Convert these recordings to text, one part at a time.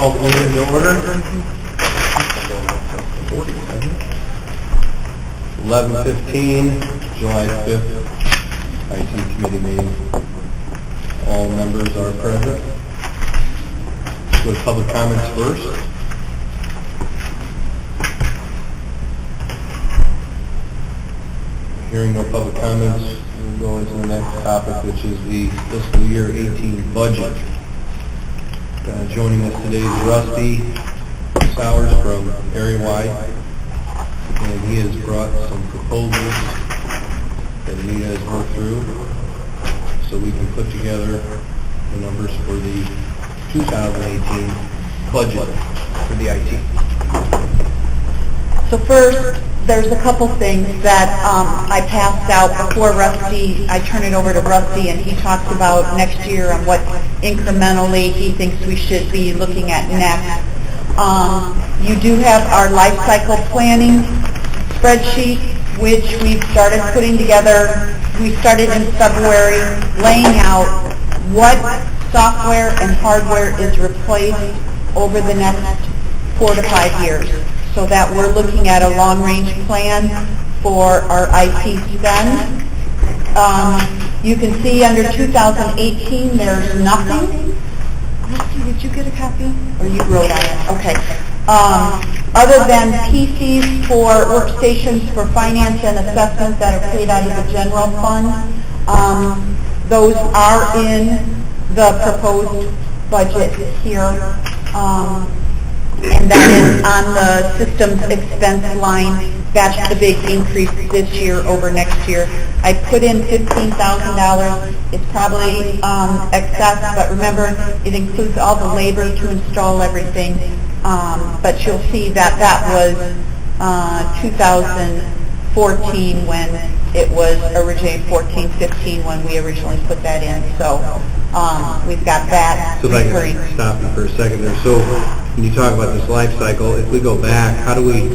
call the meeting to order. 11:15, July 5th, IT committee meeting. All members are present. Go to public comments first. Hearing no public comments, we'll go into the next topic, which is the fiscal year 18 budget. Joining us today is Rusty Sowers from Area Wide, and he has brought some proposals that Anita has worked through so we can put together the numbers for the 2018 budget for the IT. So first, there's a couple things that I passed out before Rusty. I turn it over to Rusty, and he talks about next year and what incrementally he thinks we should be looking at next. You do have our life cycle planning spreadsheet, which we've started putting together. We started in February laying out what software and hardware is replaced over the next 4 to 5 years, so that we're looking at a long-range plan for our IT spend. You can see under 2018 there's nothing. Rusty, did you get a copy? Or you wrote on it? Okay. Other than PCs for workstations for finance and assessments that are paid out of the general fund, those are in the proposed budget here. And that is on the systems expense line. That's the big increase this year over next year. I put in $15,000. It's probably excess, but remember, it includes all the labor to install everything. But you'll see that that was 2014 when it was originally 14-15 when we originally put that in. So we've got that. So if I can stop you for a second there. So when you talk about this life cycle, if we go back, how do we,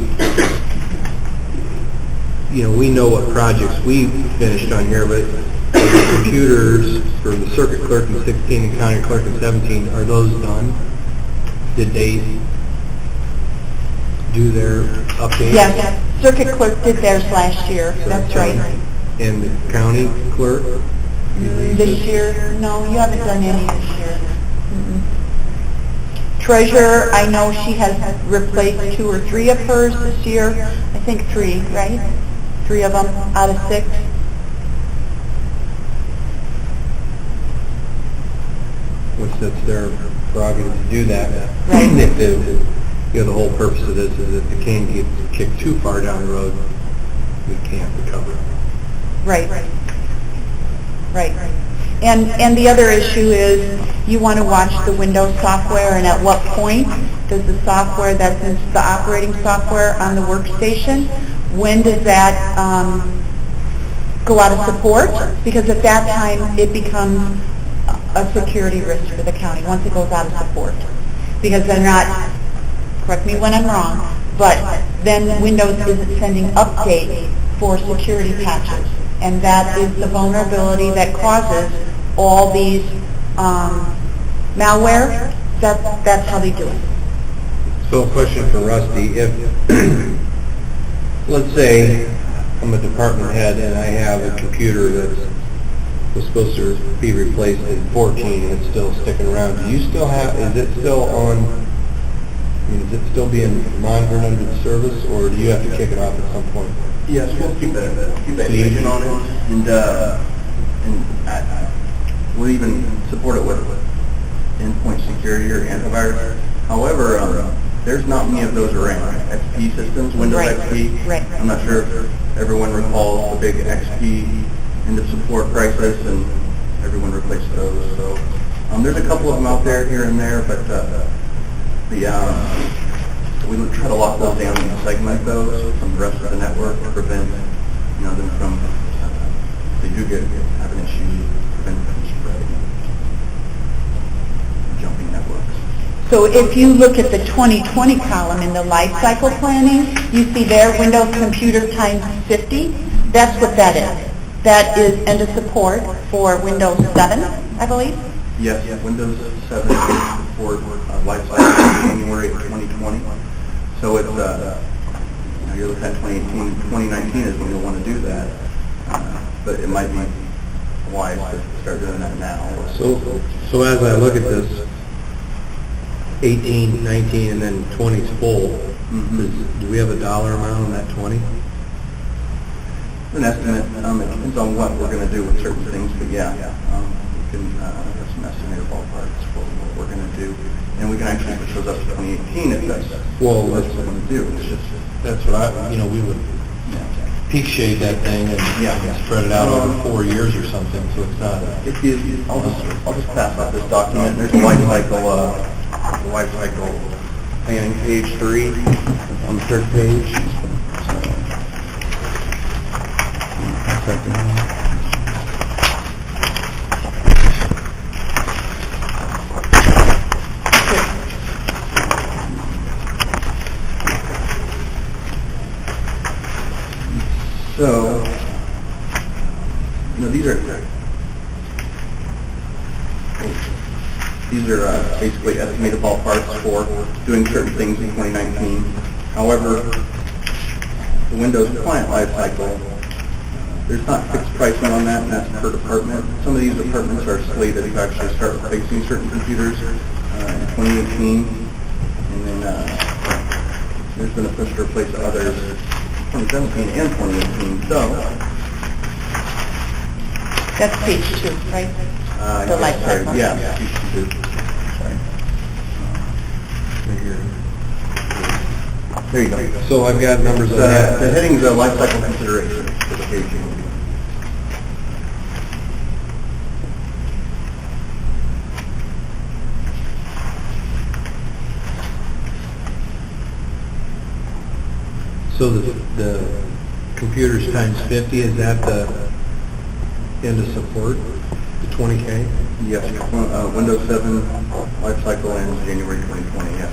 we know what projects we finished on here, but the computers for the circuit clerk in 16 and county clerk in 17, are those done? Did they do their updates? Yes, circuit clerk did theirs last year. That's right. And the county clerk? This year? No, you haven't done any this year. Treasurer, I know she has replaced 2 or 3 of hers this year. I think 3, right? 3 of them out of 6. Which that's their prerogative to do that. Right. If the whole purpose of this is if the cane gets kicked too far down the road, we can't recover. Right. Right. And the other issue is you want to watch the Windows software, and at what point does the software that's in the operating software on the workstation, when does that go out of support? Because at that time it becomes a security risk for the county once it goes out of support. Because they're not, correct me when I'm wrong, but then Windows isn't sending updates for security patches. And that is the vulnerability that causes all these malware. That's how they do it. So a question for Rusty. If, let's say I'm a department head and I have a computer that was supposed to be replaced in 14 and it's still sticking around, do you still have, is it still on, is it still being monitored under the service, or do you have to kick it off at some point? Yes, we'll keep that vision on it, and we'll even support it with endpoint security or antivirus. However, there's not many of those around. XP systems, Windows XP. Right. I'm not sure if everyone recalls the big XP end of support crisis, and everyone replaced those. So there's a couple of them out there here and there, but we would try to lock those down and segment those from the rest of the network to prevent them from, if they do have an issue, prevent them from spreading jumping networks. So if you look at the 2020 column in the life cycle planning, you see there Windows computer times 50. That's what that is. That is end of support for Windows 7, I believe. Yes, Windows 7 support life cycle in January of 2020. So it's, you're looking at 2018, 2019 is when you'll want to do that. But it might be wise to start doing that now. So as I look at this, 18, 19, and then 20 is full, do we have a dollar amount on that 20? An estimate, it depends on what we're going to do with certain things, but yeah, we can have some estimated ballparks for what we're going to do. And we can actually push those up to 2018 if that's what we want to do. It's just, That's what we would peak shade that thing and spread it out over 4 years or something, so it's not. I'll just pass out this document. There's a life cycle planning, page 3 on the third page. So, these are basically estimated ballparks for doing certain things in 2019. However, the Windows client lifecycle, there's not fixed pricing on that, and that's per department. Some of these departments are slated to actually start replacing certain computers in 2018, and then there's been a push to replace others 2017 and 2018. So That's page 2, right? The life cycle. Yeah, page 2. Sorry. Right here. There you go. So I've got numbers on that. The heading is a life cycle consideration for the page. So the computers times 50, is that the end of support, the 20K? Yes, Windows 7 lifecycle ends January 2020. Yes,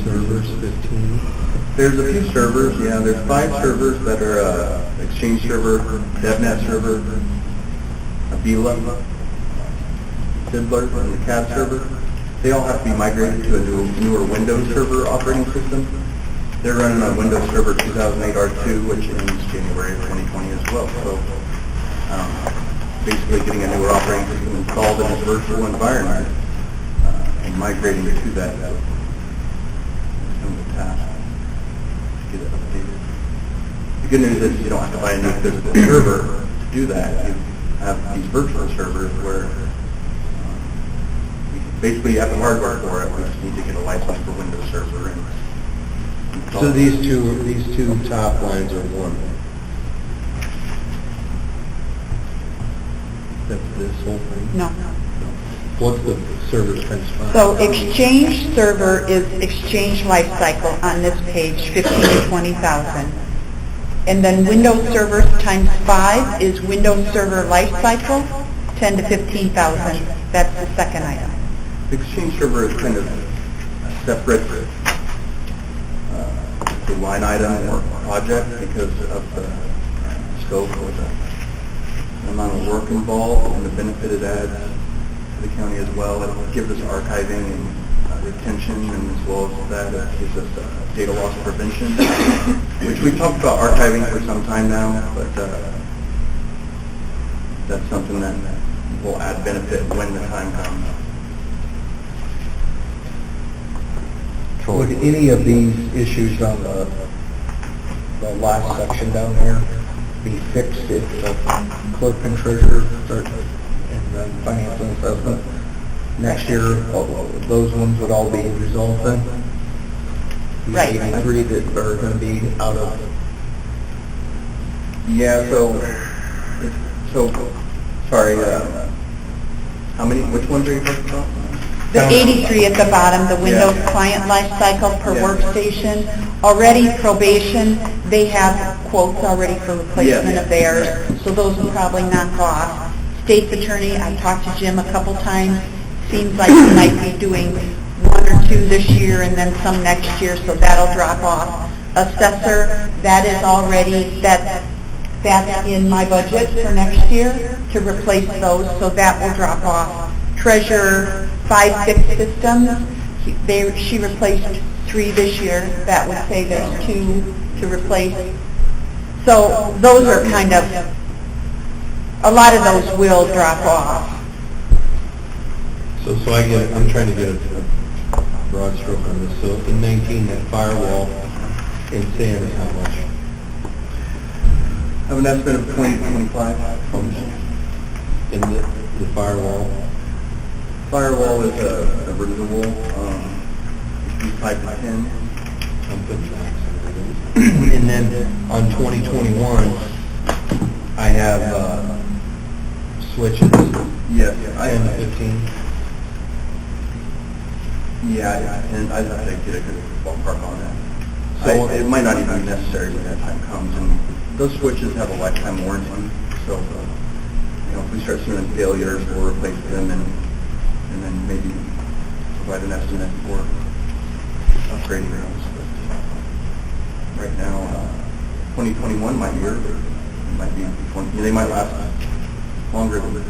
Servers, 15. there's a few servers. Yeah, there's 5 servers that are Exchange server, DevNet server, Avila, Fiddler, and the CAD server. They all have to be migrated to a newer Windows Server operating system. They're running on Windows Server 2008 R2, which ends January of 2020 as well. So basically getting a newer operating system installed in a virtual environment and migrating to that is the task to get it updated. The good news is you don't have to buy a new physical server to do that. You have these virtual servers where basically, you have the hardware for it. We just need to get a license for Windows Server. And So these two top lines are one. That's this whole thing? No. What's the servers times 5? So Exchange server is Exchange lifecycle on this page, 15 to 20,000. And then Windows servers times 5 is Windows Server lifecycle, 10 to 15,000. That's the second item. Exchange Server is kind of a separate line item or project because of the scope or the amount of work involved and the benefit it adds to the county as well. It gives us archiving and retention, and as well as that, it gives us data loss prevention, which we've talked about archiving for some time now, but that's something that will add benefit when the time comes. Would any of these issues on the last section down here be fixed if the clerk and treasurer start and then finance and assessment next year? Those ones would all be resolved then? Right. The 83 that are going to be out of... Yeah, sorry, how many, which ones are you talking about? The 83 at the bottom, the Windows client lifecycle per workstation. Already probation, they have quotes already for replacement of theirs, so those will probably knock off. State's attorney, I talked to Jim a couple times, seems like he might be doing 1 or 2 this year and then some next year, so that'll drop off. Assessor, that is already, that That's in my budget for next year to replace those, so that will drop off. Treasure 5-6 systems, she replaced 3 this year. That would say there's 2 to replace. So those are kind of, a lot of those will drop off. So I'm trying to get a broad stroke on this. So in 19, that firewall in sand is how much? I have an estimate of 20 to 25. In the firewall? Firewall is a renewal, 5 to 10. I'm putting tracks in everything. And then on 2021, I have switches, 10 Yes, to 15. Yeah, and I'd have to get a good ballpark on that. So It might not even be necessary when that time comes, and those switches have a lifetime warranty, so, if we start seeing failures, we'll replace them and then maybe provide an estimate for upgrading those. But right now, 2021 might be earlier. It might be 20, they might last longer than that.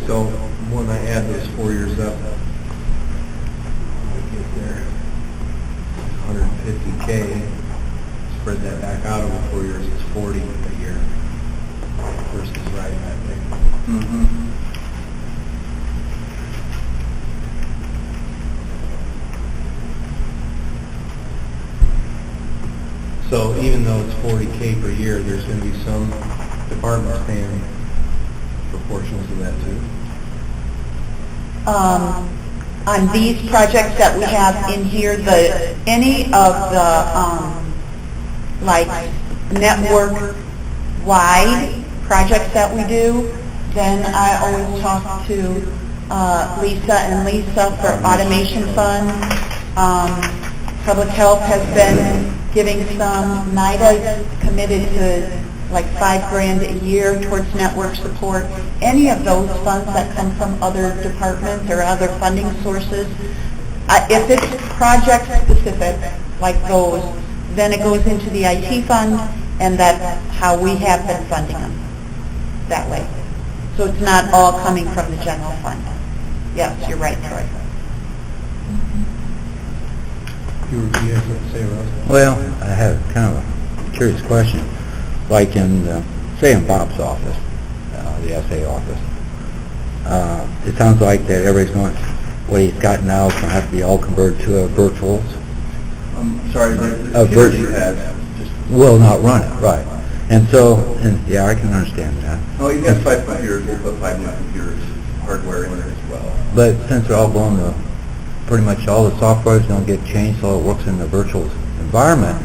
So when I add those 4 years up, I get there, 150K, spread that back out over 4 years, it's 40 a year versus riding that thing. Mm-hmm. So even though it's 40K per year, there's going to be some departments paying proportions of that too. On these projects that we have in here, any of the like network-wide projects that we do, then I always talk to Lisa and Lisa for automation fund. Public Health has been giving some. NIDA is committed to like $5,000 a year towards network support. Any of those funds that come from other departments or other funding sources, if it's project specific, like those, then it goes into the IT fund, and that's how we have been funding them, that way. So it's not all coming from the general fund. Yes, you're right, Troy. You have something to say, Russ? Well, I have kind of a curious question. Like in, say in Bob's office, the SA office, it sounds like that everybody's going, what he's got now is going to have to be all converted to virtuals. I'm sorry, the A computer virtual. you have just, Will not run it, right. And so, yeah, I can understand that. oh, you've got 5 computers, we'll put 5 new computers, hardware in there as well. But since they're all going to, pretty much all the software is going to get changed so it works in the virtual environment,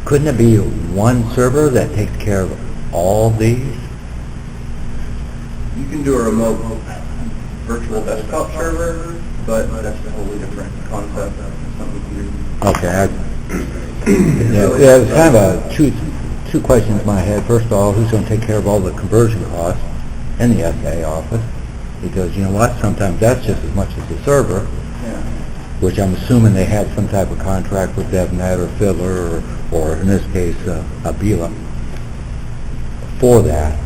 couldn't it be one server that takes care of all these? You can do a remote virtual desktop server, but that's a totally different concept. That's something we can do. Okay. Yeah, it's kind of a two questions in my head. First of all, who's going to take care of all the conversion costs in the SA office? Because you know what? Sometimes that's just as much as the server, Yeah. which I'm assuming they have some type of contract with DevNet or Fiddler or in this case, Abila for that.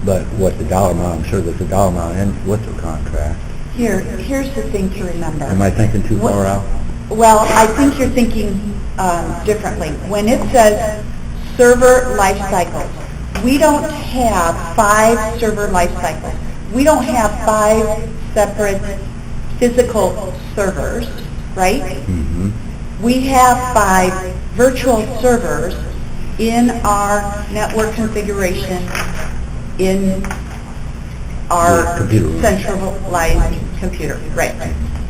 But what's the dollar amount? I'm sure there's a dollar amount in with the contract. Here's the thing to remember. Am I thinking too far out? Well, I think you're thinking differently. When it says server life cycles, we don't have 5 server life cycles. We don't have 5 separate physical servers, right? Mm-hmm. We have 5 virtual servers in our network configuration in our Computer room. centralized computer, right?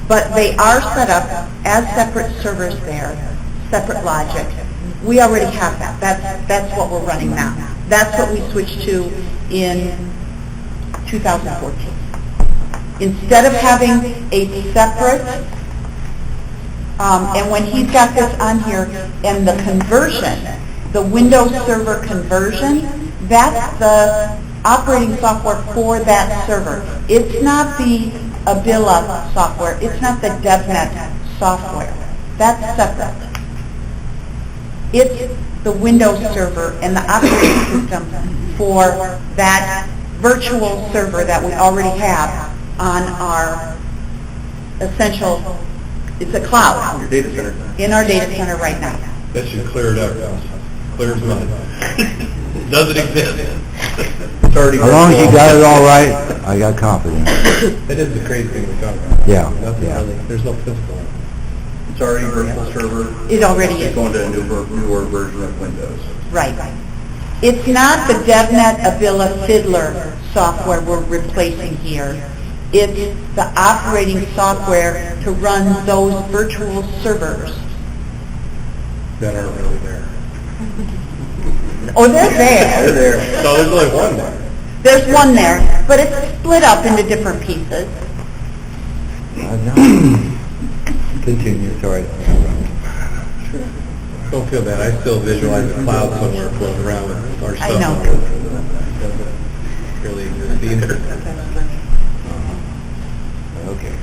But they are set up as separate servers there, separate logic. We already have that. That's what we're running now. That's what we switched to in 2014. Instead of having a separate, and when he's got this on here, and the conversion, the Windows Server conversion, that's the operating software for that server. It's not the Abila software, it's not the DevNet software. That's separate. It's the Windows server and the operating system for that virtual server that we already have on our essential, it's a cloud, Your data center. in our data center right now. That should clear it up, clear as mud. It doesn't exist. It's already. As long as you got it all right, I got confidence. That is the crazy thing we're talking about. Yeah, Nothing yeah. really, there's no physical. It's already a virtual server. It already It's is. going to a newer version of Windows. Right. It's not the DevNet Avila Fiddler software we're replacing here. It's the operating software to run those virtual servers. That aren't really there. Oh, they're They're there. there. So there's only one there. There's one there, but it's split up into different pieces. Continue, sorry. Don't feel bad, I still visualize the cloud somewhere floating around with our I stuff know. on it. Doesn't really exist either. Okay.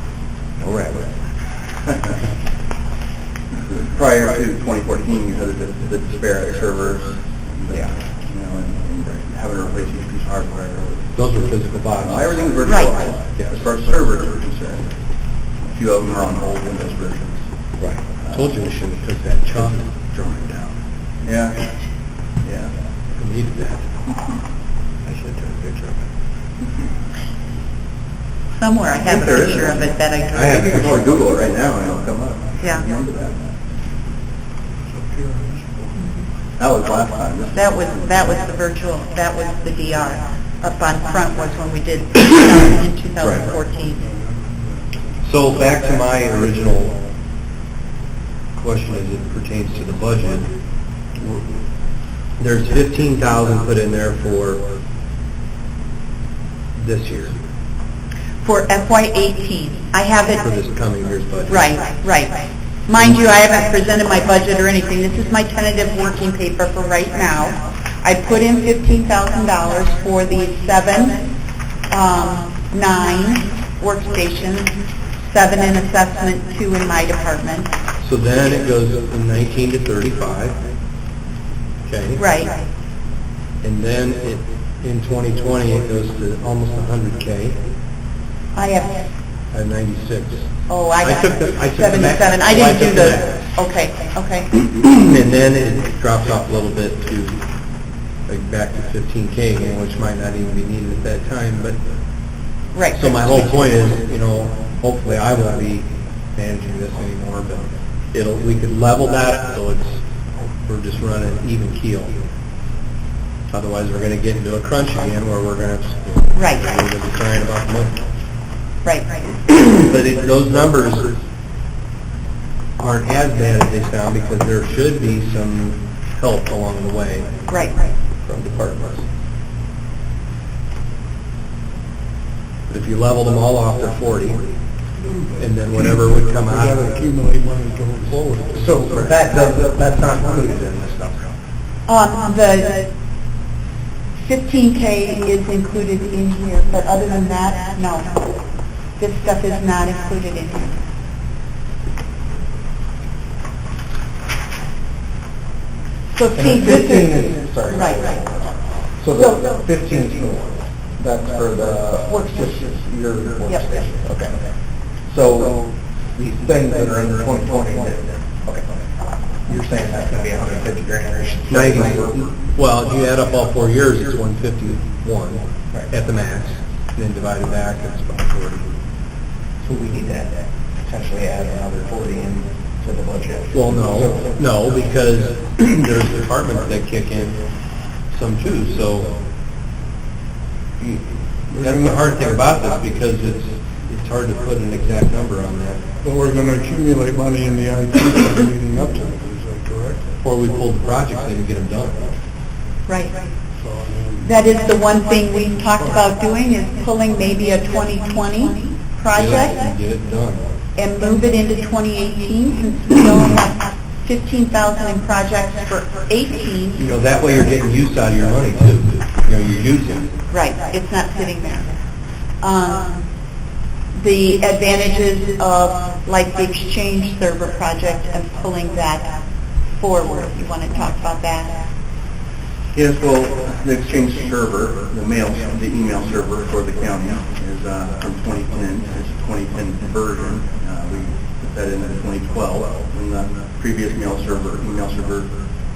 All right. Prior to 2014, you had the disparate servers. Yeah. You know, and having to replace each piece of hardware. Those are physical boxes. Everything's virtualized. Right. As far as servers are concerned, a few of them are on old Windows versions. Right. I told you we should have took that chalk drawing down. Yeah. Yeah. We needed that. I should have took a picture of it. Somewhere I have a There is. picture of it that I drew. I have to go to Google it right now and it'll come up. Yeah. Remember that. That was last time. This- That was the virtual, that was the DR. Up on front was when we did in 2014. So back to my original question as it pertains to the budget. There's 15,000 put in there for this year, For FY18, I have for it, this coming year's budget. right. Mind you, I haven't presented my budget or anything. This is my tentative working paper for right now. I put in $15,000 for the 9 workstations, 7 in assessment, 2 in my department. So then it goes from 19 to 35. Okay. Right. And then in 2020, it goes to almost 100K. I have, I have 96. oh, I I got took the- I took the max. 77. I Well, I didn't do took the the, okay. And then it drops off a little bit to, like, back to 15K again, which might not even be needed at that time, but, Right. so my whole point is, you know, hopefully I won't be managing this anymore, but we could level that, so we're just running even keel. Otherwise, we're gonna get into a crunch again, where we're gonna, Right. we're gonna be crying about the money. Right. But those numbers aren't as bad as they sound, because there should be some help along the way Right. from departments. But if you level them all off, they're 40, and then whatever would come out. accumulate money going forward. So that's not included in this number? The 15K is included in here, but other than that, no. This stuff is not included in here. So see, this 15 is, is, sorry. right. So the 15 is the one. That's for the Workstation. Your Yep. workstation, okay. So these things that are in 2020, okay. You're saying that's going to be 150 grand? 90, well, if you add up all 4 years, it's 151 at the max, and then divided back, it's about 40. So we need to potentially add another 40 in to the budget? Well, no, because there's departments that kick in some too, so that's the hard thing about this, because it's hard to put an exact number on that. But we're going to accumulate money in the IT fund leading up to it, is that correct? Or we pull the projects in and get them done. Right. So, I mean, That is the one thing we've talked about doing, is pulling maybe a 2020 project Get it done. and move it into 2018, since we only have 15,000 in projects for 18. You know, that way you're getting use out of your money too. you're using. Right, it's not sitting there. The advantages of like the Exchange server project and pulling that forward. You want to talk about that? Yes, well, the Exchange server, the email server for the county is from 2010. It's a 2010 version. We put that in 2012 when the previous email server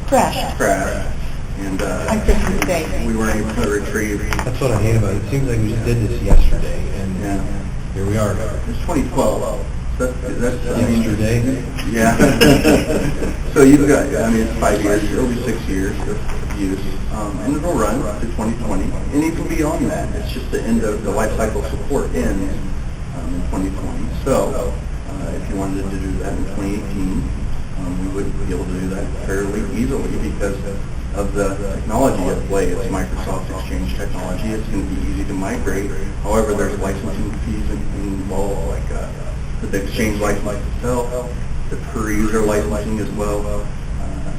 Crashed. And On Christmas Day. we weren't able to retrieve. That's what I hate about it. It seems like we just did this yesterday, and Yeah. here we are. It's 2012. That's Yesterday? Yeah. So you've got, it's 5 years, it'll be 6 years of use, and it'll run to 2020, and even beyond that. It's just the end of the life cycle support ends in 2020. So if you wanted to do that in 2018, we would be able to do that fairly easily because of the technology at play. It's Microsoft Exchange technology. It's going to be easy to migrate. However, there's licensing fees involved, like the Exchange license itself, the per user licensing as well.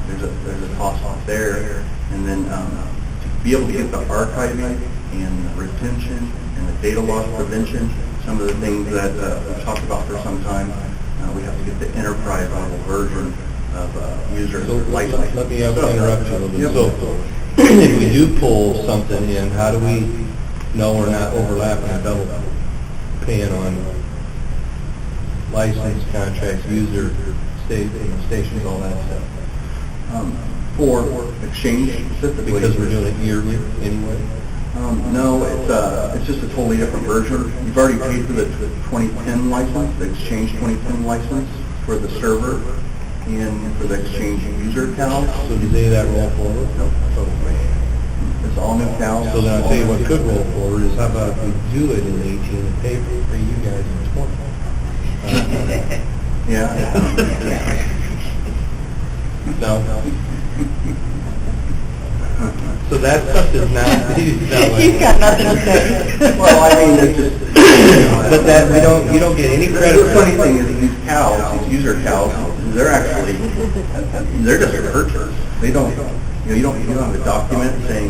There's a cost there, and then to be able to get the archiving and the retention and the data loss prevention, some of the things that we've talked about for some time, we have to get the enterprise level version of user So license. let me interrupt you a little bit. Yep. So if we do pull something in, how do we know we're not overlapping or double paying on license contracts, user stations, all that stuff? For Exchange specifically. Because we're doing it yearly anyway? No, it's just a totally different version. You've already paid for the 2010 license, the Exchange 2010 license for the server and for the Exchange user account. So does any of that roll forward? No. It's all new accounts. So then I'll tell you what could roll forward is how about if we do it in 18 and pay for you guys in 20? Yeah. No. So that stuff does not, He's got nothing to say. Well, I mean, it's just. But that, you don't get any credit The for funny it. thing is these cows, these user cows, they're just herders. They don't, you don't have a document saying,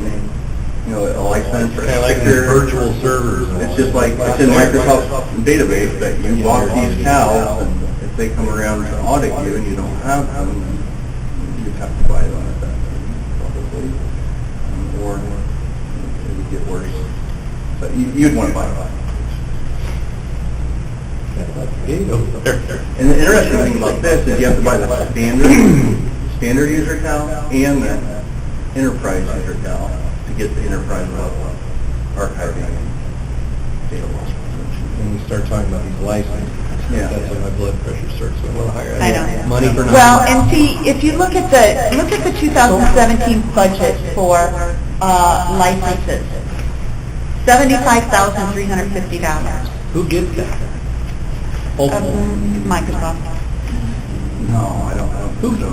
a license or Kind of a like these sticker. virtual servers. It's just like, it's in Microsoft's database that you bought these cows, and if they come around to audit you and you don't have them, you'd have to buy them at that point, probably. Or it would get worse. But you'd want to buy them. And the interesting thing about this is you have to buy the standard user account and the enterprise user account to get the enterprise level archiving and data loss prevention. When we start talking about these licenses, Yeah. that's when my blood pressure starts going a little higher. I know. Money for nothing. Well, and see, if you look at the 2017 budget for licenses, $75,350. Who gets that? Ultimately. Microsoft. No, I don't.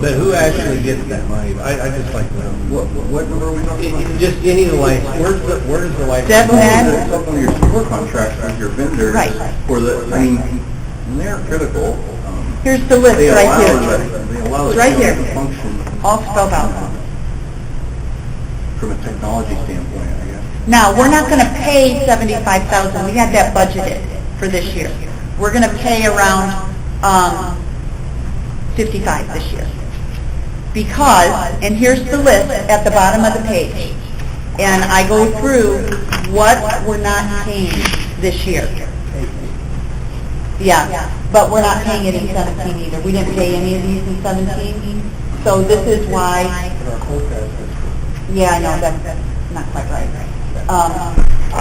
But who actually gets that money? I just like to know. What number are we talking about? Just any of the license, where's the license? DevNet. It's up on your support contracts with your vendors. Right. For the, and they're critical. Here's the list They right allow here. They allow It's the right county here. to function All spelled out. from a technology standpoint, I guess. Now, we're not going to pay $75,000. We had that budgeted for this year. We're going to pay around $55,000 this year. Because, and here's the list at the bottom of the page, and I go through what we're not paying this year. Yeah, but we're not paying it in 17 either. We didn't pay any of these in 17. So this is why, yeah, I know, that's not quite right.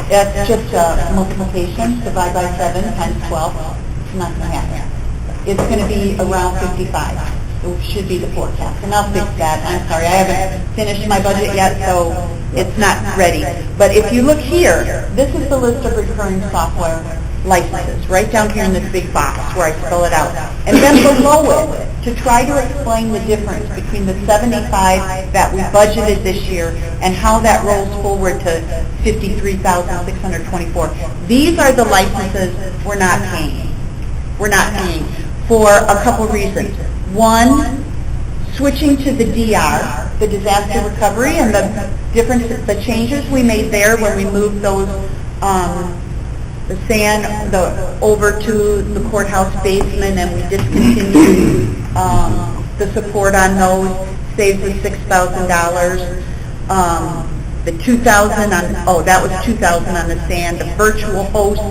That's just multiplication, divide by 7 times 12, it's not going to happen. It's going to be around 55. It should be the forecast, and I'll fix that. I'm sorry, I haven't finished my budget yet, so it's not ready. But if you look here, this is the list of recurring software licenses, right down here in this big box where I spell it out. And then below it, to try to explain the difference between the 75 that we budgeted this year and how that rolls forward to 53,624. These are the licenses we're not paying. We're not paying for a couple reasons. One, switching to the DR the disaster recovery and the changes we made there when we moved those, the sand, over to the courthouse basement, and we discontinued, the support on those, saved us $6,000. The 2,000 on, that was 2,000 on the sand. The virtual host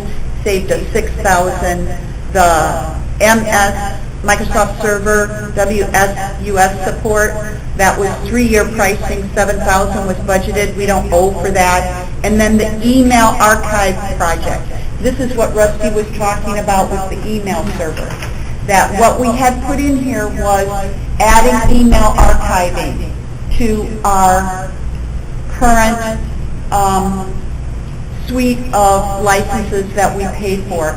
saved us 6,000. The MS, Microsoft Server, WSUS support, that was 3-year pricing, 7,000 was budgeted. We don't owe for that. And then the email archive project. This is what Rusty was talking about with the email server. That what we had put in here was adding email archiving to our current suite of licenses that we paid for,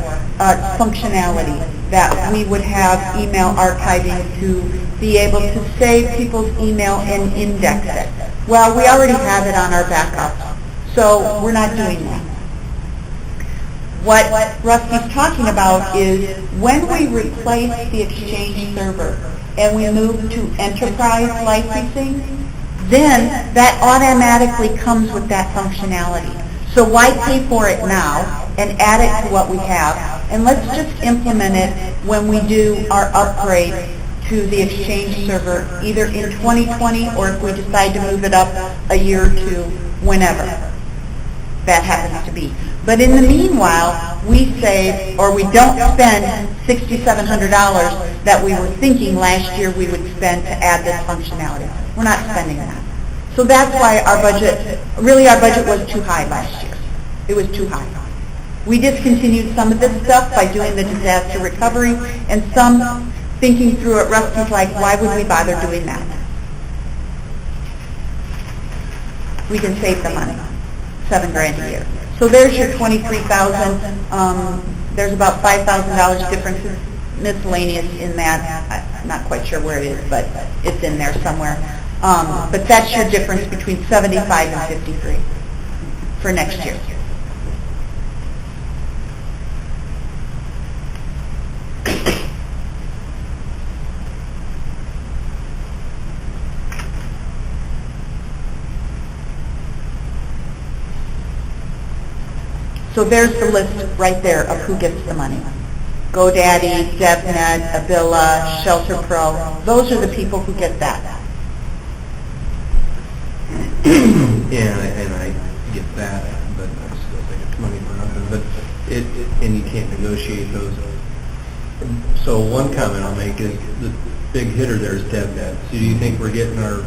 functionality, that we would have email archiving to be able to save people's email and index it. Well, we already have it on our backup, so we're not doing that. What Rusty's talking about is when we replace the Exchange server and we move to enterprise licensing, then that automatically comes with that functionality. So why pay for it now and add it to what we have? And let's just implement it when we do our upgrade to the Exchange server, either in 2020 or if we decide to move it up a year or two, whenever that happens to be. But in the meanwhile, we save, or we don't spend $6,700 that we were thinking last year we would spend to add this functionality. We're not spending that. So that's why our budget was too high last year. It was too high. We discontinued some of this stuff by doing the disaster recovery, and some thinking through it, Rusty's like, why would we bother doing that? We can save the money, $7,000 a year. So there's your $23,000. There's about $5,000 difference miscellaneous in that. I'm not quite sure where it is, but it's in there somewhere. But that's your difference between 75 and 53 for next year. So there's the list right there of who gets the money. GoDaddy, DevNet, Abila, ShelterPro, those are the people who get that. Yeah, and I get that, but I still think it's money for nothing. But and you can't negotiate those. So one comment I'll make is the big hitter there is DevNet. So do you think we're getting our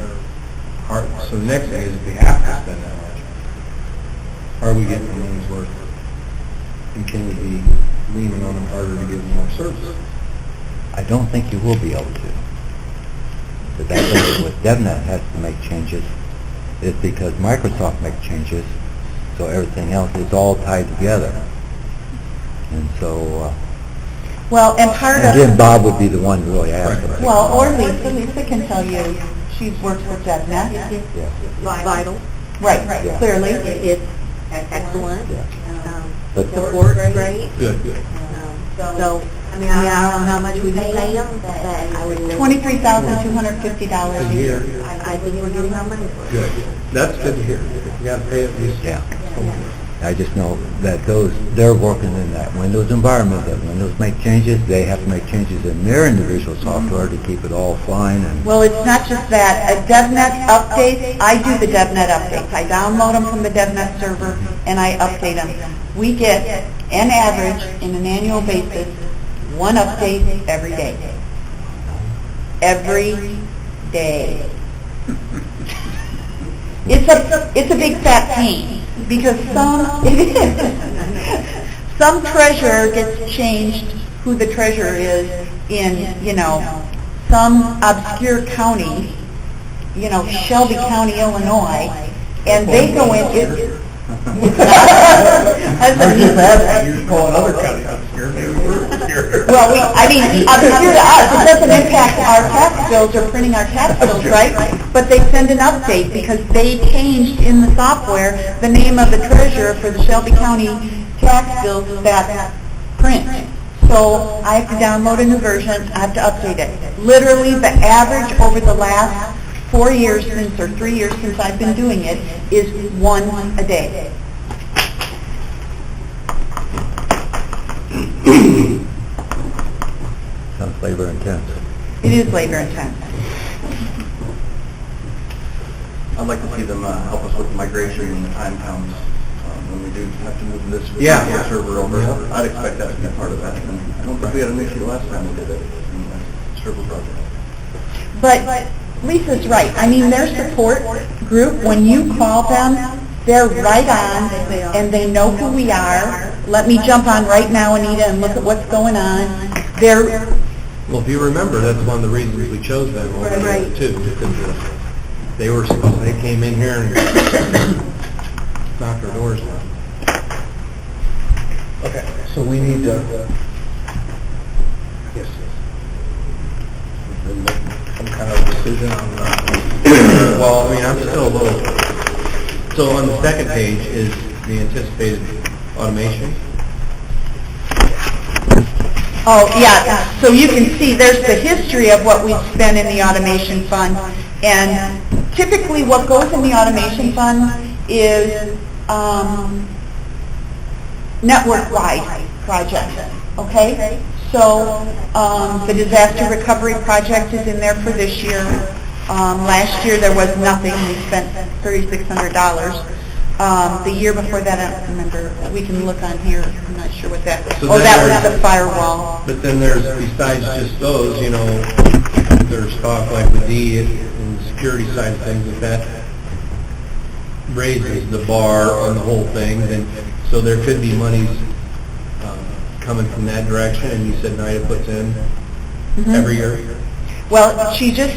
so the next thing is if we have to spend that much, are we getting our money's worth? And can we be leaning on them harder to give them more service? I don't think you will be able to. But that's what DevNet has to make changes. It's because Microsoft makes changes, so everything else is all tied together. And so, well, and part of... Again, Bob would be the one to really ask about it. Well, or Lisa. Lisa can tell you she's worked with DevNet. Yeah. Vital. Right, Yeah. clearly. It's excellent. Yeah. But Support great. Good. So, I mean, I don't know how much we pay them, but I would... $23,250 a year. I think we're getting our money for it. Good. That's good to hear. You got to pay at least. Yeah. I just know that they're working in that Windows environment, that Windows make changes, they have to make changes in their individual software to keep it all fine. And Well, it's not just that. A DevNet update, I do the DevNet updates. I download them from the DevNet server and I update them. We get, an average, in an annual basis, one update every day. Every day. It's a big fat pain because some treasurer gets changed who the treasurer is in, some obscure county, Shelby County, Illinois, and they go in. You're calling other counties obscure, maybe we're obscure. Well, obscure to us, it doesn't impact our tax bills or printing our tax bills, right? But they send an update because they changed in the software the name of the treasurer for the Shelby County tax bills that print. So I have to download a new version, I have to update it. Literally, the average over the last 4 years since, or 3 years since I've been doing it, is 1 a day. Sounds labor intense. It is labor intense. I'd like to see them help us with the migration when the time comes, when we do have to move this Yeah. server over. I'd expect that to be part of that. And I don't think we had an issue last time we did it in the server project. But Lisa's right. I mean, their support group, when you call them, they're right on, and they know who we are. Let me jump on right now, Anita, and look at what's going on. They're, Well, if you remember, that's one of the reasons we chose them over the other Right. two, because they came in here and knocked our doors down. Okay, so we need to, I guess, some kind of decision on that. Well, I mean, I'm still a little, so on the second page is the anticipated automation. oh, yeah, so you can see there's the history of what we've spent in the automation fund. And typically what goes in the automation fund is network-wide projects, okay? So the disaster recovery project is in there for this year. Last year there was nothing, we spent $3,600. The year before that, I don't remember, we can look on here, I'm not sure what that, So oh, then that was there's- the firewall. But then there's, besides just those, you know, there's talk like the D and the security side of things, if that raises the bar on the whole thing, then, so there could be monies coming from that direction, and you said NIDA puts in every year? Well, she just,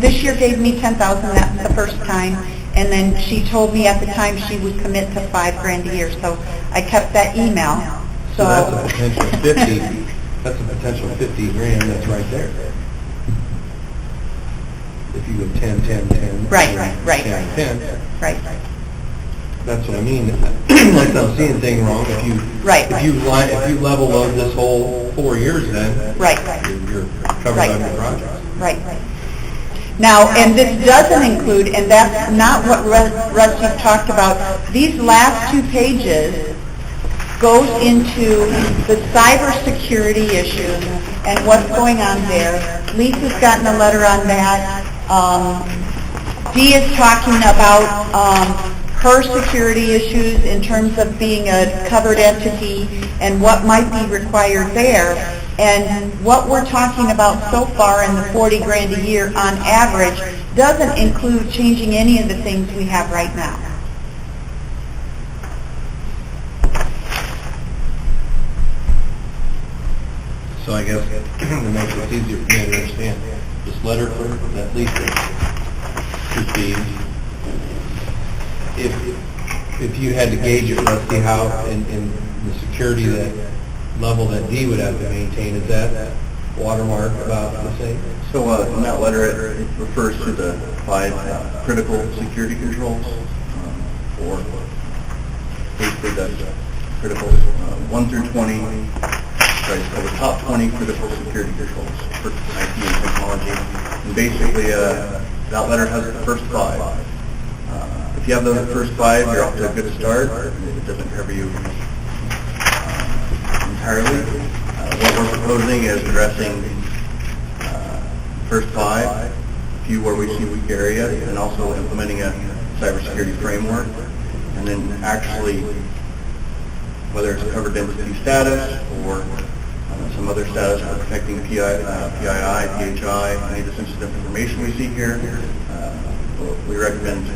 this year gave me $10,000, that's the first time, and then she told me at the time she would commit to $5,000 a year, so I kept that email, So that's a potential 50, that's a potential 50 grand that's right there. If you go 10, 10, 10. Right, 10, 10, right, that's what I mean. Unless I'm seeing thing wrong, if you, Right. if you level load this whole 4 years then, right, you're covered Right. on your project. right. Now, and this doesn't include, and that's not what Rusty talked about, these last 2 pages goes into the cybersecurity issues and what's going on there. Lisa's gotten a letter on that. Dee is talking about her security issues in terms of being a covered entity and what might be required there. And what we're talking about so far in the 40 grand a year on average doesn't include changing any of the things we have right now. So I guess to make it easier for me to understand, this letter from that Lisa received, if you had to gauge it, let's see how in the security that level that D would have to maintain, is that watermark about the same? So in that letter, it refers to the 5 critical security controls, or basically the critical 1 through 20, so the top 20 critical security controls for IT and technology. And basically, that letter has the first 5. If you have the first 5, you're off to a good start. It doesn't cover you entirely. What we're proposing is addressing first 5, a few where we see weak areas, and also implementing a cybersecurity framework, and then actually, whether it's covered entity status or some other status for protecting PII, PHI, any of the sensitive information we see here, we recommend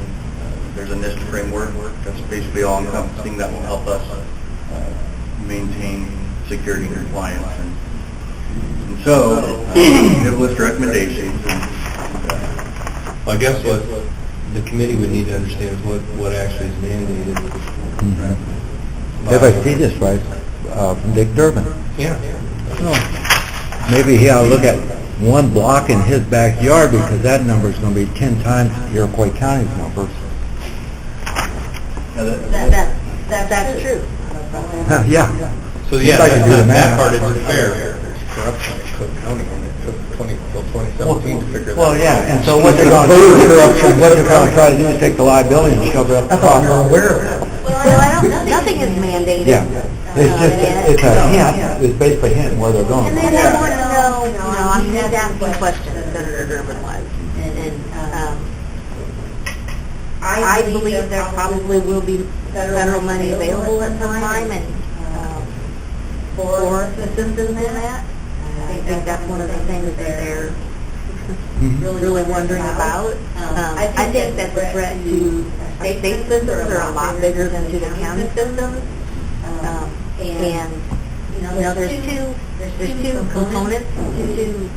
there's a NIST framework that's basically all-encompassing that will help us maintain security and compliance. And so, we have a list of recommendations. Well, I guess what the committee would need to understand is what actually is mandated. If I see this right, from Dick Durbin, Yeah. maybe he ought to look at one block in his backyard, because that number is going to be 10 times Iroquois County's numbers. That's true. Yeah. So yeah, If I could do the that math. part isn't fair. Cook County, and it took 2017 to figure that out. Well, yeah, and so what they're gonna do, what they're gonna try to do is take the liability and shove it up the I thought you were cost. aware of that. Well, I don't, nothing is mandated. Yeah, it's just, it's a hint, it's basically a hint where they're going. And then I want to know, I mean, he's asking questions, Senator Durbin was, and, I believe there probably will be federal money available at some time, and, for assistance in that. I think that's one of the things that they're really wondering about. I think that the threat to state systems are a lot bigger than to the county systems. And, there's two components to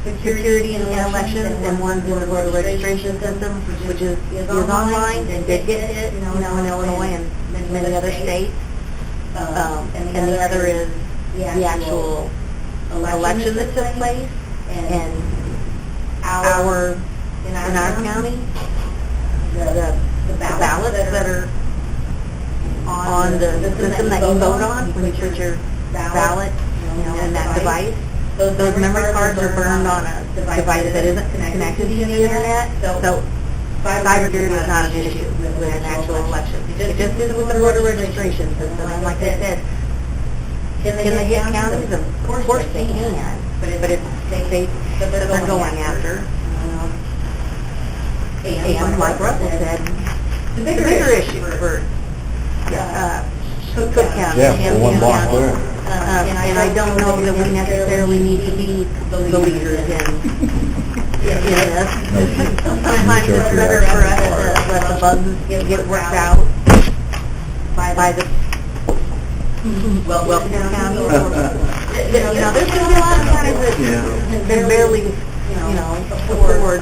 security in elections, and one's in the voter registration system, which is online and did get hit, in Illinois and many other states. And the other is the actual election that took place, and in our county, the ballots that are on the system that you vote on when you put your ballot, in that device. Those memory cards are burned on a device that isn't connected to the internet, so cybersecurity is not an issue with an actual election. It just is with the voter registration system, and like I said, can they hit counties? Of course they can, but it's states that they're going after. And like Russell said, the bigger issue for Cook County. Yeah, the one block there. And I don't know that we necessarily need to be the leaders in this. Sometimes it's better for us to let the bugs get worked out by the Welcome County. There's been a lot of counties that have been barely, afford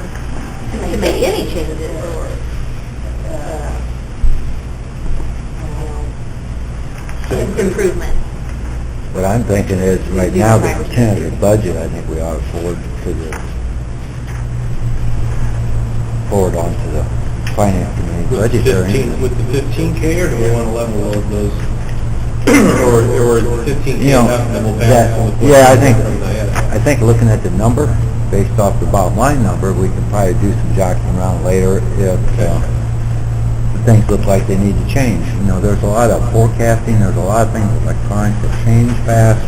to make any changes or, improvement. What I'm thinking is, right now, the tentative budget, I think we ought to forward onto the finance committee budget hearing. With the 15K, or do we want to level load those? Or 15K You know, enough, and then we'll balance it with yeah, what- I think looking at the number, based off the bottom line number, we can probably do some jockeying around later if things look like they need to change. There's a lot of forecasting, there's a lot of things electronics that change fast.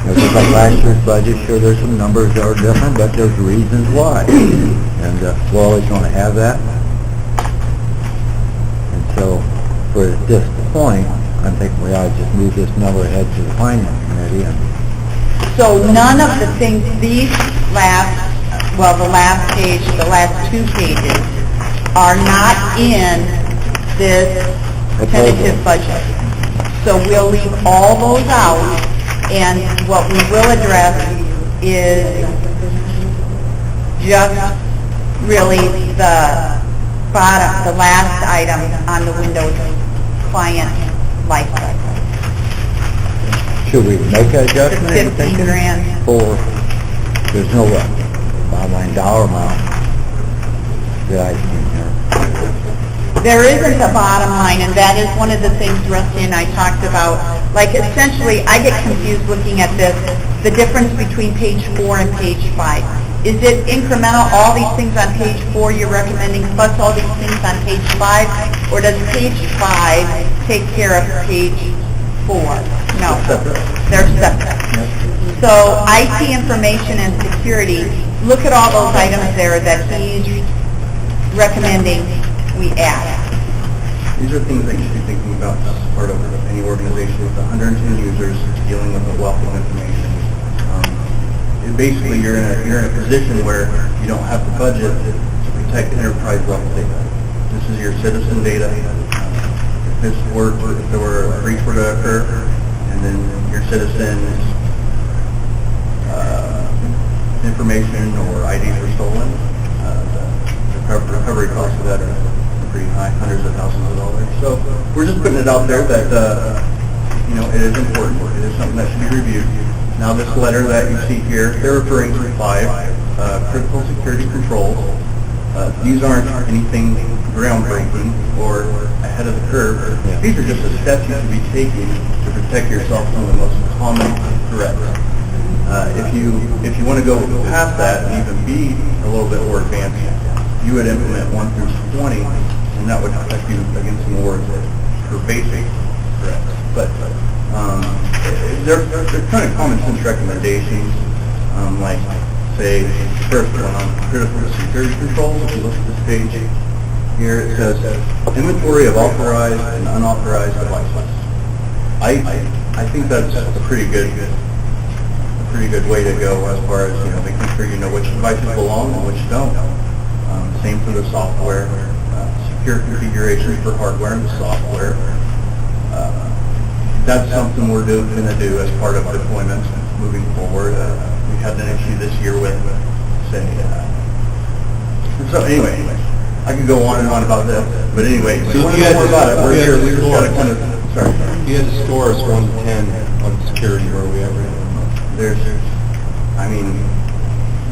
Just like last year's budget, sure, there's some numbers that are different, but there's reasons why. And we're always going to have that. And so, for this point, I'm thinking we ought to just move this number ahead to the finance committee. And So none of the things, the last page, the last 2 pages, are not in this tentative budget. So we'll leave all those out, and what we will address is just really the bottom, the last item on the Windows client life cycle. should we make an adjustment? The 15 grand. For, there's no bottom line dollar amount that I see here. There isn't a bottom line, and that is one of the things Rusty and I talked about. Like, essentially, I get confused looking at this, the difference between page 4 and page 5. Is it incremental, all these things on page 4 you're recommending, plus all these things on page 5? Or does page 5 take care of page 4? No, they're separate. So, IT information and security, look at all those items there that he's recommending we add. These are things that you should be thinking about as part of any organization with 110 users dealing with a wealth of information. Basically, you're in a position where you don't have the budget to protect enterprise level data. This is your citizen data. If there were a breach were to occur, and then your citizens' information or IDs were stolen, the recovery costs of that are pretty high, hundreds of thousands of dollars. So we're just putting it out there that it is important. It is something that should be reviewed. Now, this letter that you see here, they're referring to 5 critical security controls. These aren't anything groundbreaking or ahead of the curve. These are just the steps you should be taking to protect yourself from the most common threats. If you want to go past that and even be a little bit more advanced, you would implement 1 through 20, and that would protect you against some awards for basic threats. But they're kind of common sense recommendations, like, say, the first one on critical security controls. If you look at this page here, it says inventory of authorized and unauthorized devices. I think that's a pretty good way to go as far as, making sure you know which devices belong and which don't. Same for the software, secure configurations for hardware and software. That's something we're going to do as part of deployments moving forward. We had an issue this year with, say, so anyway, I can go on and on about this, but anyway, So if you want you to had know more to- about it, you we're had here, to we just got to score. kind of, sorry. You had to score us 1 to 10 on security, where we ever, There's, I mean,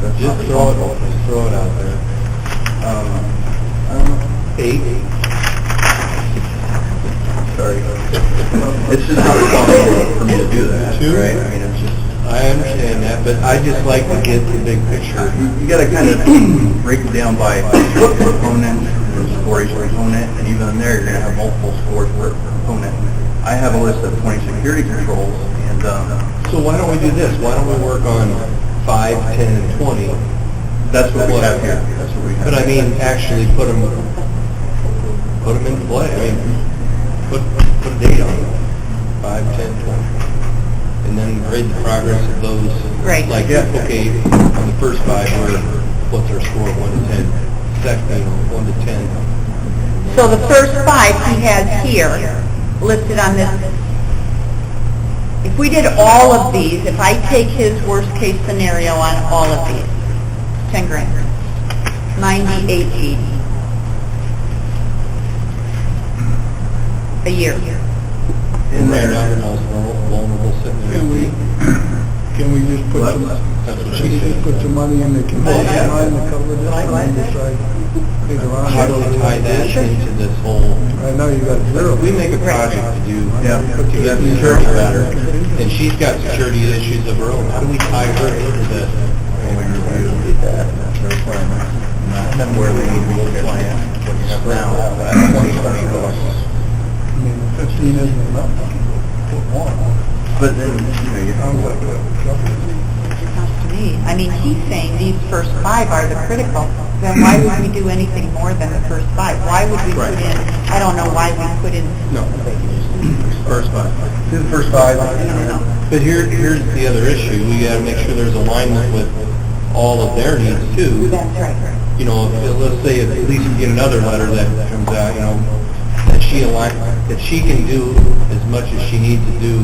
that's just not throw responsible. it out there. I don't know. 8? Sorry. It's just not responsible for me to do that, Two? right? I mean, it's just, I understand that, but I just like to get the big picture. you got to kind of break it down by component, score each component, and even in there, you're going to have multiple scores per component. I have a list of 20 security controls, and So why don't we do this? Why don't we work on 5, 10, and 20? that's what we have here. That's what we have. But I mean, actually put them into play. I mean, put a date on it. 5, 10, 20. And then grade the progress of those. Right. Like, okay, on the first 5, what's our score, 1 to 10? Second, 1 to 10. So the first 5 he has here, listed on this. If we did all of these, if I take his worst case scenario on all of these, 10 grand, 9880 a year. In Right there. now, the most vulnerable sitting there. Can we just put What? some, That's what can she we just said. put some money in the contingency yeah. line to cover this and then decide later on? How do we tie that into this whole? Right now you got zero. We make a project to do, Yeah. put together Yeah. security better, and she's got security issues of her own. How do we tie her into this? And then where they need to look at plan, what you have now, that 2020 goals. I mean, 15 isn't enough. Put one. But then, you have Sounds like a trouble. Sounds to me. I mean, he's saying these first 5 are the critical. Then why would we do anything more than the first 5? Why would we put in, I don't know why we put in, No, first 5. do the first 5. But here's the other issue, we gotta make sure there's alignment with all of their needs too. that's right. You know, let's say at least we get another letter that comes out, that she can do as much as she needs to do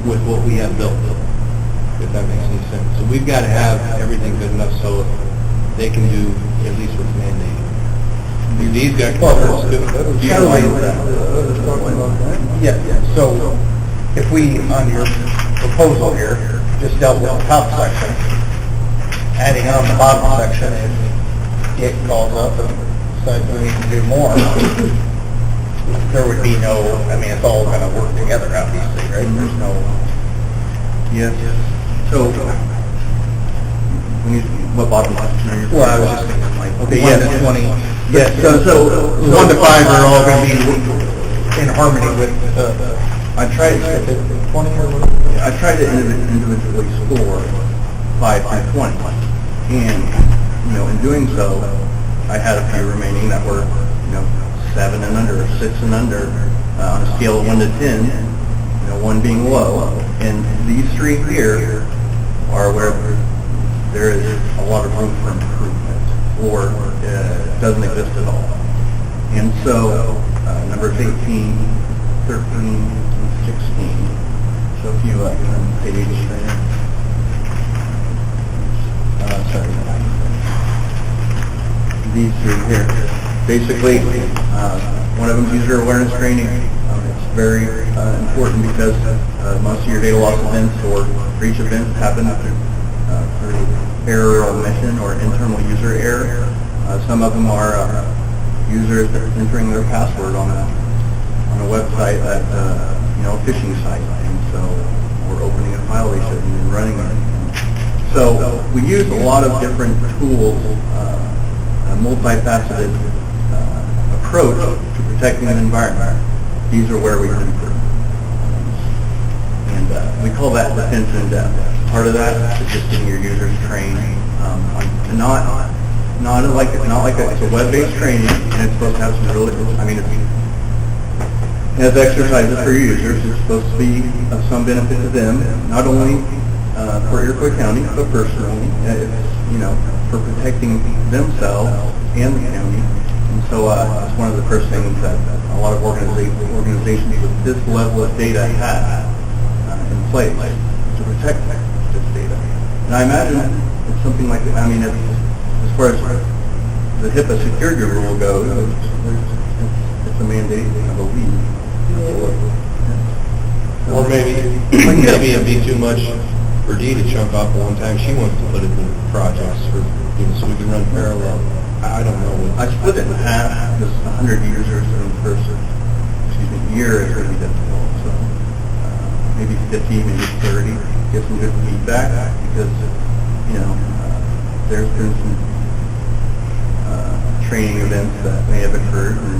with what we have built, if that makes any sense. So we've got to have everything good enough so they can do at least what's mandated. These guys, You gotta wait for that. Yeah, so if we, on your proposal here, just dealt with the top section, adding on the bottom section, if it calls up and says we need to do more, there would be no, I mean, it's all gonna work together, obviously, right? There's no, Yes. So, what bottom section are you? well, I was just thinking like, Okay, 1 yes. to 20. Yes, so 1 to 5 are all gonna be in harmony with, I tried, 20 or whatever? I tried to individually score 5 through 20. And, in doing so, I had a few remaining that were, 7 and under, or 6 and under, on a scale of 1 to 10, 1 being low. And these 3 here are where there is a lot of room for improvement, or doesn't exist at all. And so, numbers 18, 13, and 16. So if you, page, sorry. These 3 here. Basically, one of them is user awareness training. It's very important because most of your data loss events or breach events happen through error or omission or internal user error. Some of them are users that are entering their password on a website that, a phishing site. And so before opening a file, they shouldn't be running it. So we use a lot of different tools, a multifaceted approach to protecting the environment. These are where we can improve. And we call that defense in depth. Part of that is just getting your users trained. Not like it's a web-based training, and it's supposed to have some really, it has exercises for your users. It's supposed to be of some benefit to them, not only for Iroquois County, but personally. It's, for protecting themselves and the county. And so it's one of the first things that a lot of organizations with this level of data have in place to protect this data. And I imagine it's something like, as far as the HIPAA security rule goes, it's a mandate, I believe. Or maybe it'd be too much for Dee to chunk off at one time. She wants to put it in projects so we can run parallel. I don't know. I split it in half, because 100 users in the first, year is going to be difficult. So maybe 50, maybe 30, get some good feedback, because, there's been some training events that may have occurred, and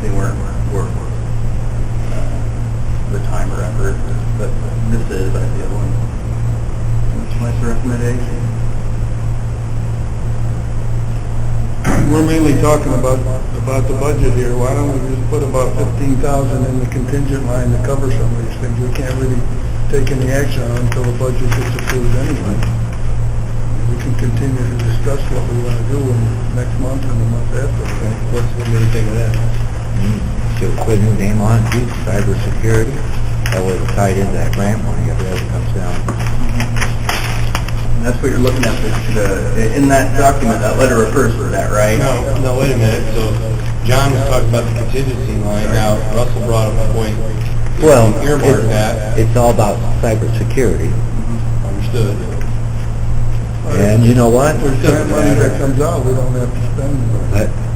they weren't worth the time or effort, but this is ideal, and it's my recommendation. We're mainly talking about the budget here. Why don't we just put about 15,000 in the contingent line to cover some of these things? We can't really take any action on until the budget gets approved anyway. We can continue to discuss what we want to do in next month and the month after. What do you think of that? Should put a new name on it, cybersecurity. That way it's tied into that grant money if it ever comes down. And that's what you're looking at, in that document, that letter refers to that, right? No, wait a minute. So John was talking about the contingency line. Now, Russell brought up a point. Well, Earmark that. it's all about cybersecurity. Understood. And you know what? There's grant money that comes out, we don't have to spend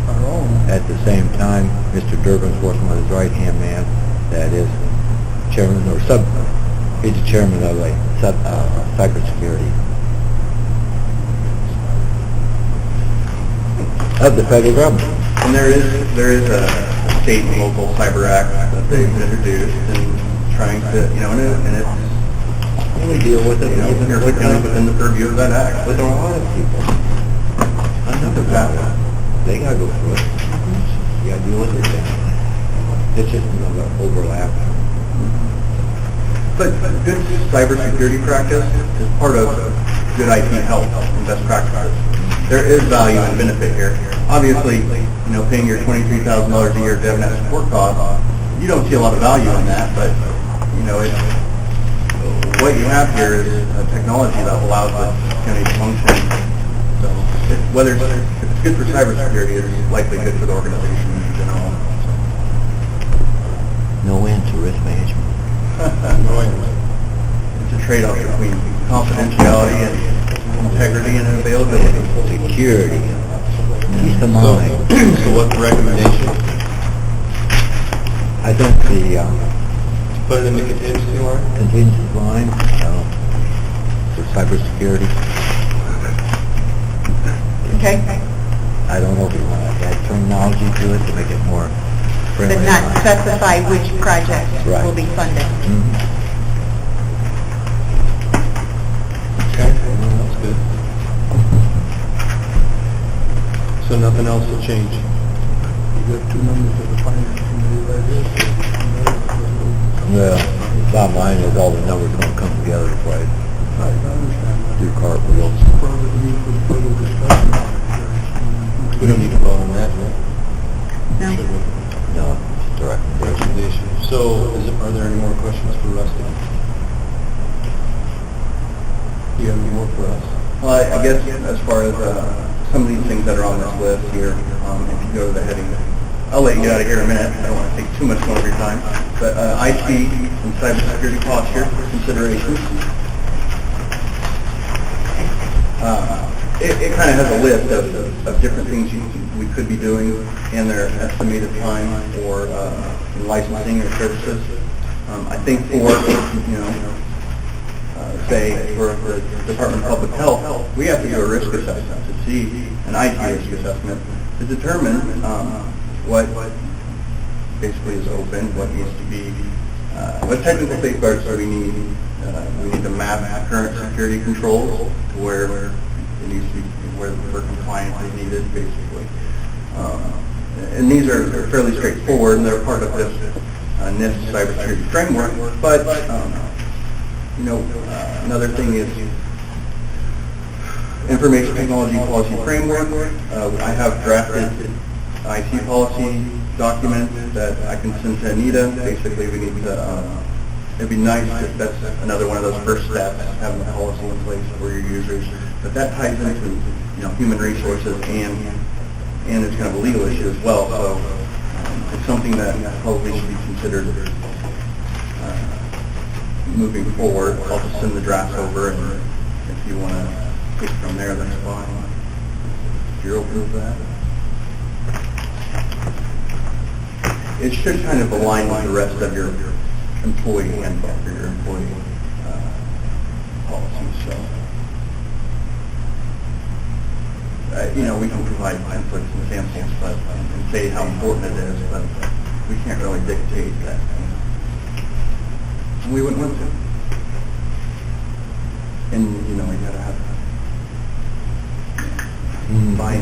our own. At the same time, Mr. Durbin's working with his right-hand man, that is chairman or he's the chairman of cybersecurity of the federal government. And there is a state and local cyber act that they've introduced and trying to, and it's, We deal with it even within the purview of that act. with a lot of people. I know about it. They gotta go through it. You gotta deal with it. It's just another overlap. But good cybersecurity practice is part of good IT health and best practices. There is value and benefit here. Obviously, paying your $23,000 a year DevNet support cost, you don't see a lot of value in that, but, what you have here is a technology that allows the county to function. So if it's good for cybersecurity, it's likely good for the organization in general. No end to risk management. It's a trade-off between confidentiality and integrity and availability. Security. Peace of mind. So what's the recommendation? I think the Put it in the contingency line? contingency line for cybersecurity, Okay? I don't know if you want to add terminology to it to make it more friendly. But not specify which projects Right. will be funded. Mhm. Okay, well, that's good. So nothing else will change? You got two members of the finance committee right here. Well, bottom line is all the numbers are going to come together to play, I understand that. do cartwheels. Further need for further discussion. We don't need to vote on that, no? No? Should we? No, it's a recommendation. Recommendation. So, are there any more questions for Rusty? Do you have any more for us? Well, I guess as far as some of these things that are on this list here, if you go to the heading, I'll let you get out of here in a minute. I don't want to take too much more of your time. But IT and cybersecurity posture considerations. It kind of has a list of different things we could be doing and their estimated time for licensing or services. I think for, say, for the Department of Public Health, we have to do a risk assessment to see, an IT risk assessment, to determine what basically is open, what needs to be, what technical safeguards do we need. We need to map current security controls to where it needs to be, where compliance is needed, basically. And these are fairly straightforward, and they're part of this NIST cybersecurity framework. But another thing is information technology policy framework. I have drafted IT policy documents that I can send to Anita. Basically, we need to. It'd be nice if that's another one of those first steps, having a policy in place for your users. But that ties into human resources and it's kind of a legal issue as well. So it's something that probably should be considered moving forward. I'll just send the draft over, and if you want to take it from there, that's fine. If you're open to that. It should kind of align with the rest of your employee handbook or your employee policies. So, we can provide templates and samples, but and say how important it is, but we can't really dictate that. We wouldn't want to. And we gotta have buy-in.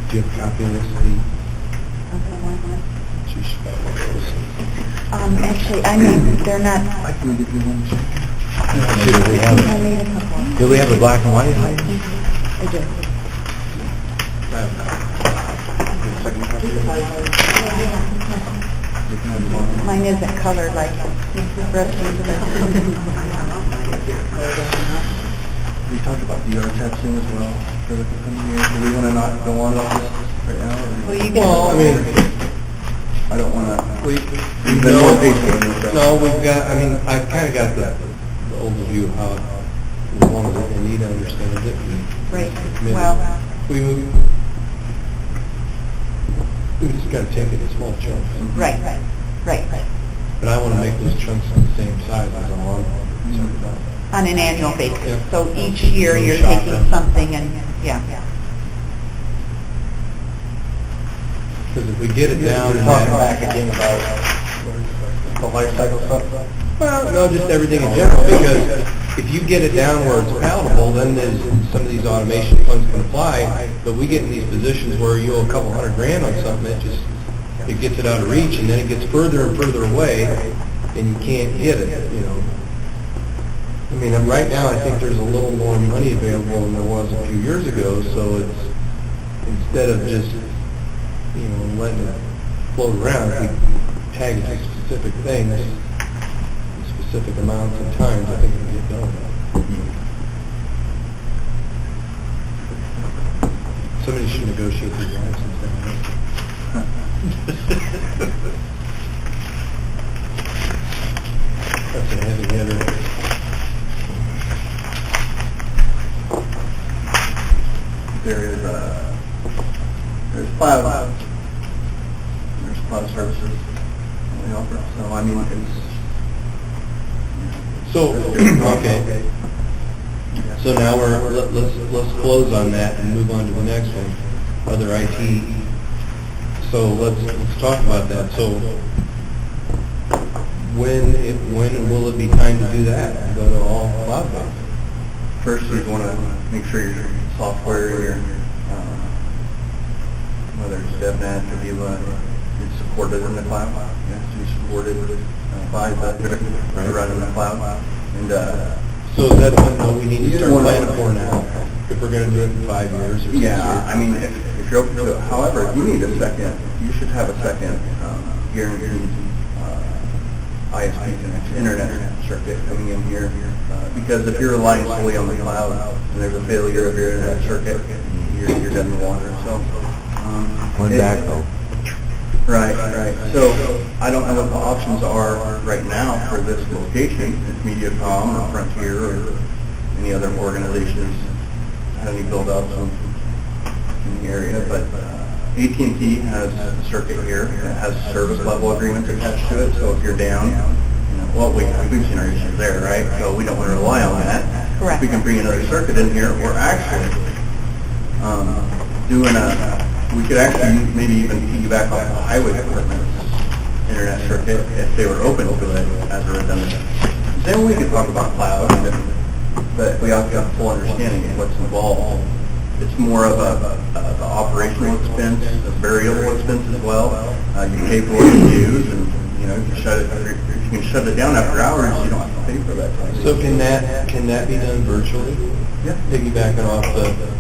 Do you have a copy of this, Steve? Actually, I mean, they're not. I can give you one. Do we have a black and white? I do. Mine isn't colored like the rest of We talked about DR testing as well for the coming year. Do we want to not go on about this right now? Well, you Well, I mean, I don't want to. No, we've got, I've kind of got the overview of how, as long as Anita understands it. Right, committed. well. We just got to take it in small chunks. Right. But I want to make those chunks the same size as I'm on. On an annual basis. Yeah. So each year you're Shop taking them. something and, yeah. Because if we get it down and Talking back again about the life cycle stuff. well, no, just everything in general, because if you get it down where it's palatable, then there's some of these automation funds can apply, but we get in these positions where you owe a couple $100,000 on something, it gets it out of reach, and then it gets further and further away, and you can't get it, right now, I think there's a little more money available than there was a few years ago, so it's, instead of just, letting it float around, if we tag it to specific things, specific amounts and times, I think we can get done. Somebody should negotiate these license down. That's a heavy hitter. There's cloud services we offer. So it's So, okay. So now let's close on that and move on to the next one, other IT. So let's talk about that. So when will it be time to do that? Go to all cloud-based? first you want to make sure your software, your whether it's DevNet or Viva, is supported in the cloud. It has to be supported by the run in the cloud. And so that's something we need to start planning for now, if we're going to do it in 5 years or 6 years. if you're open to it. However, you should have a second guaranteed ISP connection, internet circuit coming in here. Because if you're relying solely on the cloud and there's a failure of your internet circuit, you're dead in the water. So, One backbone. Right. So I don't know what the options are right now for this location. It's Mediacom or Frontier or any other organizations have any build-outs in the area, but AT&T has a circuit here that has service level agreements attached to it, so if you're down, well, we've seen our issues there, right? So we don't want to rely on that. Correct. If we can bring another circuit in here, we're actually we could actually maybe even piggyback off the highway department's internet circuit if they were open to it as a redundant. Then we could talk about cloud, but we have to have a full understanding of what's involved. It's more of a operational expense, a variable expense as well. You pay for what you use, and if you can shut it down after hours, you don't have to pay for that. So can that be done virtually? Yeah. Piggybacking off the...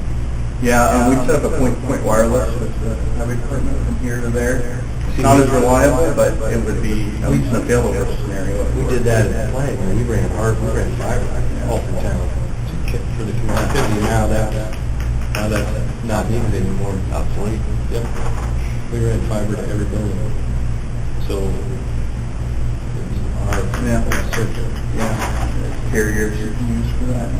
Yeah, we set up a point wireless with the highway department from here to there. It's not as reliable, but it would be at least an available scenario. We did that at Plank, and we ran fiber all through town for the connectivity. Now that's not needed anymore. Obsolete. Yep. We ran fiber to every building. So circuit. Yeah, carriers you can use for that.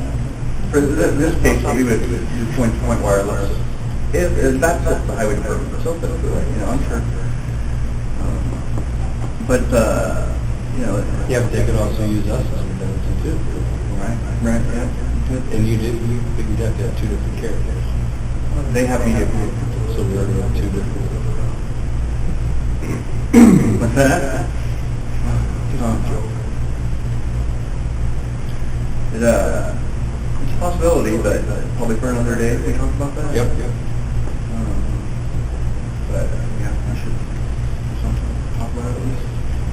For this case, we would do point-to-point wireless. If that's what the highway department is open to it, I'm sure. But Yeah, but they could also use us as redundancy too. right, yeah. And you'd have to have two different carriers. They have media. So we already have two different. With that, it's a possibility, but probably for another day we talk about that. Yep. But yeah, I should talk about it at least.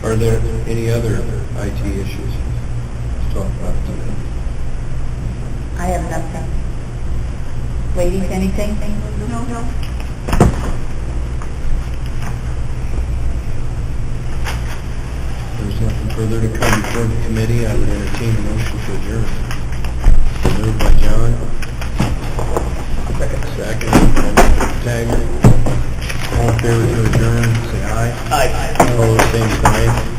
Are there any other IT issues to talk about today? I have nothing. Ladies, anything? No. There's nothing further to come before the committee. I would entertain a motion to adjourn. Moved by John. Second by Mr. Taggart. All in favor to adjourn, say aye. Aye. All opposed, same sign.